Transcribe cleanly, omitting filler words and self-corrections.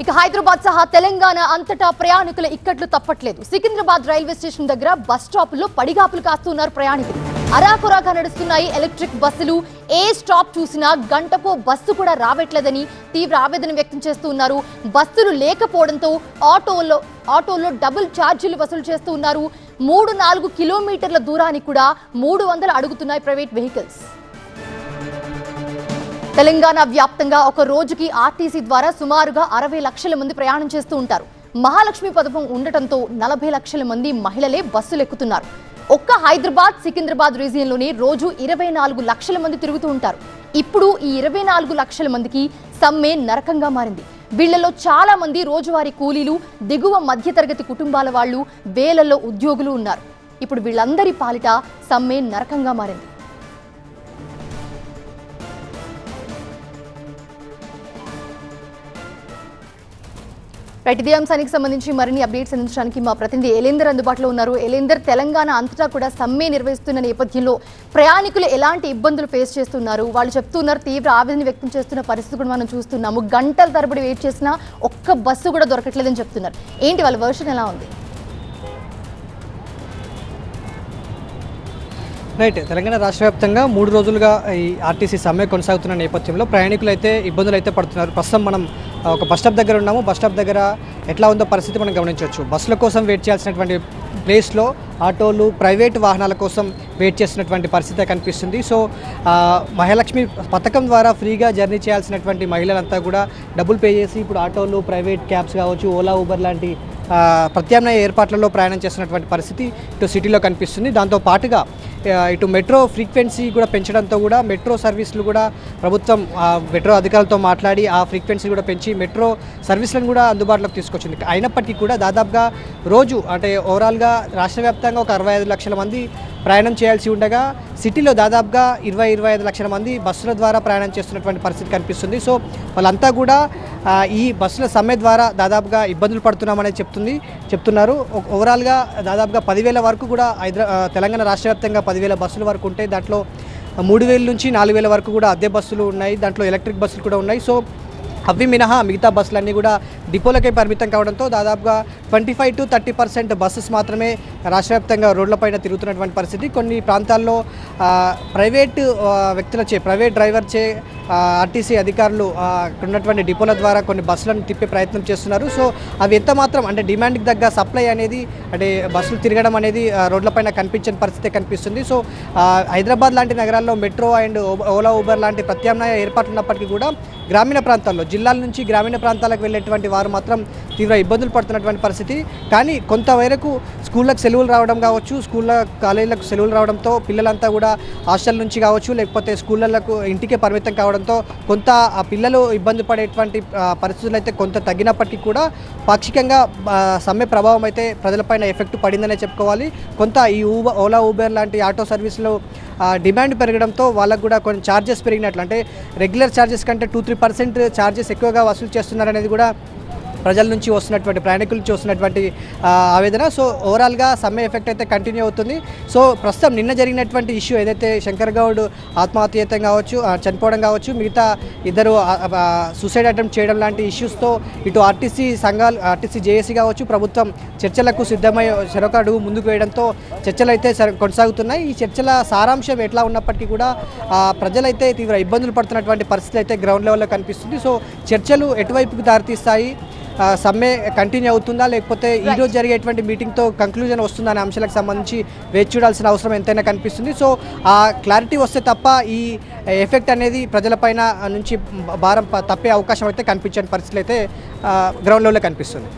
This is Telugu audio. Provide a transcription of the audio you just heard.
ఇక హైదరాబాద్ సహా తెలంగాణ అంతటా ప్రయాణికుల ఇక్కట్లు తప్పట్లేదు. సికింద్రాబాద్ రైల్వే స్టేషన్ దగ్గర బస్ స్టాపుల్లో పడిగాపులు కాస్తున్నారు ప్రయాణికులు. అరాకొరాగా నడుస్తున్నాయి ఎలక్ట్రిక్ బస్సులు. ఏ స్టాప్ చూసినా గంటకో బస్సు కూడా రావట్లేదని తీవ్ర ఆవేదన వ్యక్తం చేస్తున్నారు. బస్సులు లేకపోవడంతో ఆటోల్లో డబుల్ ఛార్జీలు వసూలు చేస్తూ ఉన్నారు. 3-4 కిలోమీటర్ల దూరానికి కూడా 300 అడుగుతున్నాయి ప్రైవేట్ వెహికల్స్. తెలంగాణ వ్యాప్తంగా ఒక రోజుకి ఆర్టీసీ ద్వారా సుమారుగా 60 లక్షల మంది ప్రయాణం చేస్తూ ఉంటారు. మహాలక్ష్మి పథకం ఉండటంతో 40 లక్షల మంది మహిళలే బస్సులు ఎక్కుతున్నారు. ఒక్క హైదరాబాద్ సికింద్రాబాద్ రీజియన్లోనే రోజు 24 లక్షల మంది తిరుగుతూ ఉంటారు. ఇప్పుడు ఈ 24 లక్షల మందికి సమ్మె నరకంగా మారింది. వీళ్లలో చాలా మంది రోజువారీ కూలీలు, దిగువ మధ్యతరగతి కుటుంబాల వాళ్ళు, వేలల్లో ఉద్యోగులు ఉన్నారు. ఇప్పుడు వీళ్ళందరి పాలిట సమ్మె నరకంగా మారింది. ఇదే అంశానికి సంబంధించి మరిన్ని అప్డేట్స్ అందించడానికి మా ప్రతినిధి ఎలేందర్ అందుబాటులో ఉన్నారు. ఎలేందర్, తెలంగాణ అంతటా కూడా సమ్మె నిర్వహిస్తున్న నేపథ్యంలో ప్రయాణికులు ఎలాంటి ఇబ్బందులు ఫేస్ చేస్తున్నారు? వాళ్ళు చెప్తున్నారు తీవ్ర ఆవేదన వ్యక్తం చేస్తున్న పరిస్థితి కూడా మనం చూస్తున్నాము. గంటల తరబడి వెయిట్ చేసినా ఒక్క బస్సు కూడా దొరకట్లేదని చెప్తున్నారు. ఏంటి వాళ్ళ వర్షన్ ఎలా ఉంది? రైట్, తెలంగాణ రాష్ట్ర వ్యాప్తంగా 3 రోజులుగా ఈ ఆర్టీసీ సమ్మె కొనసాగుతున్న నేపథ్యంలో ప్రయాణికులు అయితే ఇబ్బందులు అయితే పడుతున్నారు. ప్రస్తుతం మనం ఒక బస్ స్టాప్ దగ్గర ఉన్నాము. బస్ స్టాప్ దగ్గర ఎట్లా ఉందో పరిస్థితి మనం గమనించవచ్చు. బస్సుల కోసం వెయిట్ చేయాల్సినటువంటి ప్లేస్లో ఆటోలు, ప్రైవేటు వాహనాల కోసం వెయిట్ చేసినటువంటి పరిస్థితి కనిపిస్తుంది. సో మహాలక్ష్మి పథకం ద్వారా ఫ్రీగా జర్నీ చేయాల్సినటువంటి మహిళలంతా కూడా డబ్బులు పే చేసి ఇప్పుడు ఆటోలు, ప్రైవేట్ క్యాబ్స్ కావచ్చు, ఓలా, ఊబర్ లాంటి ప్రత్యామ్నాయ ఏర్పాట్లలో ప్రయాణం చేస్తున్నటువంటి పరిస్థితి ఇటు సిటీలో కనిపిస్తుంది. దాంతో పాటుగా ఇటు మెట్రో ఫ్రీక్వెన్సీ కూడా పెంచడంతో కూడా మెట్రో సర్వీసులు కూడా ప్రభుత్వం మెట్రో అధికారులతో మాట్లాడి ఆ ఫ్రీక్వెన్సీ కూడా పెంచి మెట్రో సర్వీసులను కూడా అందుబాటులోకి తీసుకొచ్చింది. అయినప్పటికీ కూడా దాదాపుగా రోజు అంటే ఓవరాల్గా రాష్ట్ర వ్యాప్తంగా ఒక 65 లక్షల మంది ప్రయాణం చేయాల్సి ఉండగా సిటీలో దాదాపుగా 20-25 లక్షల మంది బస్సుల ద్వారా ప్రయాణం చేస్తున్నటువంటి పరిస్థితి కనిపిస్తుంది. సో వాళ్ళంతా కూడా ఈ బస్సుల సమ్మె ద్వారా దాదాపుగా ఇబ్బందులు పడుతున్నామని చెప్తున్నారు. ఓవరాల్గా దాదాపుగా 10,000 వరకు కూడా తెలంగాణ రాష్ట్ర వ్యాప్తంగా 10,000 బస్సుల వరకు ఉంటాయి. దాంట్లో 3,000 నుంచి 4,000 వరకు కూడా అద్దె బస్సులు ఉన్నాయి. దాంట్లో ఎలక్ట్రిక్ బస్సులు కూడా ఉన్నాయి. సో అవి మినహా మిగతా బస్సులన్నీ కూడా డిపోలకే పరిమితం కావడంతో దాదాపుగా 25-30% బస్సెస్ మాత్రమే రాష్ట్ర వ్యాప్తంగా రోడ్లపైన తిరుగుతున్నటువంటి పరిస్థితి. కొన్ని ప్రాంతాల్లో ప్రైవేట్ వ్యక్తులచే, ప్రైవేట్ డ్రైవర్చే ఆర్టీసీ అధికారులు ఉన్నటువంటి డిపోల ద్వారా కొన్ని బస్సులను తిప్పే ప్రయత్నం చేస్తున్నారు. సో అవి ఎంత మాత్రం అంటే డిమాండ్కి తగ్గ సప్లై అనేది అంటే బస్సులు తిరగడం అనేది రోడ్లపైన కనిపించని పరిస్థితి కనిపిస్తుంది. సో హైదరాబాద్ లాంటి నగరాల్లో మెట్రో అండ్ ఓలా, ఊబర్ లాంటి ప్రత్యామ్నాయ ఏర్పాట్లు ఉన్నప్పటికీ కూడా గ్రామీణ ప్రాంతాల్లో, జిల్లాల నుంచి గ్రామీణ ప్రాంతాలకు వెళ్ళేటువంటి వారు మాత్రం తీవ్ర ఇబ్బందులు పడుతున్నటువంటి పరిస్థితి. కానీ కొంతవరకు స్కూళ్ళకు సెలవులు రావడం కావచ్చు, కాలేజీలకు సెలవులు రావడంతో పిల్లలంతా కూడా హాస్టల్ నుంచి కావచ్చు, లేకపోతే స్కూళ్ళకు ఇంటికే పరిమితం కావడంతో కొంత ఆ పిల్లలు ఇబ్బంది పడేటువంటి పరిస్థితులు అయితే కొంత తగ్గినప్పటికీ కూడా పాక్షికంగా సమ్మె ప్రభావం అయితే ప్రజలపైన ఎఫెక్ట్ పడిందనే చెప్పుకోవాలి. కొంత ఈ ఓలా, ఊబర్ లాంటి ఆటో సర్వీసులో డిమాండ్ పెరగడంతో వాళ్ళకు కూడా కొన్ని ఛార్జెస్ పెరిగినట్లు, అంటే రెగ్యులర్ ఛార్జెస్ కంటే 2-3% ఛార్జెస్ ఎక్కువగా వసూలు చేస్తున్నారనేది కూడా ప్రజల నుంచి వస్తున్నటువంటి, ప్రయాణికుల నుంచి వస్తున్నటువంటి ఆవేదన. సో ఓవరాల్గా సమ్మె ఎఫెక్ట్ అయితే కంటిన్యూ అవుతుంది. సో ప్రస్తుతం నిన్న జరిగినటువంటి ఇష్యూ ఏదైతే శంకర్ గౌడ్ ఆత్మహత్యతం కావచ్చు, చనిపోవడం కావచ్చు, మిగతా ఇద్దరు సూసైడ్ అటెంప్ట్ చేయడం లాంటి ఇష్యూస్తో ఇటు ఆర్టీసీ సంఘాలు, ఆర్టీసీ జేఏసీ కావచ్చు, ప్రభుత్వం చర్చలకు సిద్ధమై చెరొక అడుగు ముందుకు వేయడంతో చర్చలు అయితే కొనసాగుతున్నాయి. ఈ చర్చల సారాంశం ఎట్లా ఉన్నప్పటికీ కూడా ప్రజలైతే తీవ్ర ఇబ్బందులు పడుతున్నటువంటి పరిస్థితి అయితే గ్రౌండ్ లెవెల్లో కనిపిస్తుంది. సో చర్చలు ఎటువైపుకి దారితీస్తాయి, సమ్మె కంటిన్యూ అవుతుందా, లేకపోతే ఈరోజు జరిగేటువంటి మీటింగ్తో కంక్లూజన్ వస్తుందా అనే అంశాలకు సంబంధించి వేచి చూడాల్సిన అవసరం ఎంతైనా కనిపిస్తుంది. సో ఆ క్లారిటీ వస్తే తప్ప ఈ ఎఫెక్ట్ అనేది ప్రజలపైన నుంచి భారం తప్పే అవకాశం అయితే కనిపించని పరిస్థితులు అయితే గ్రౌండ్ లెవెల్లో కనిపిస్తుంది.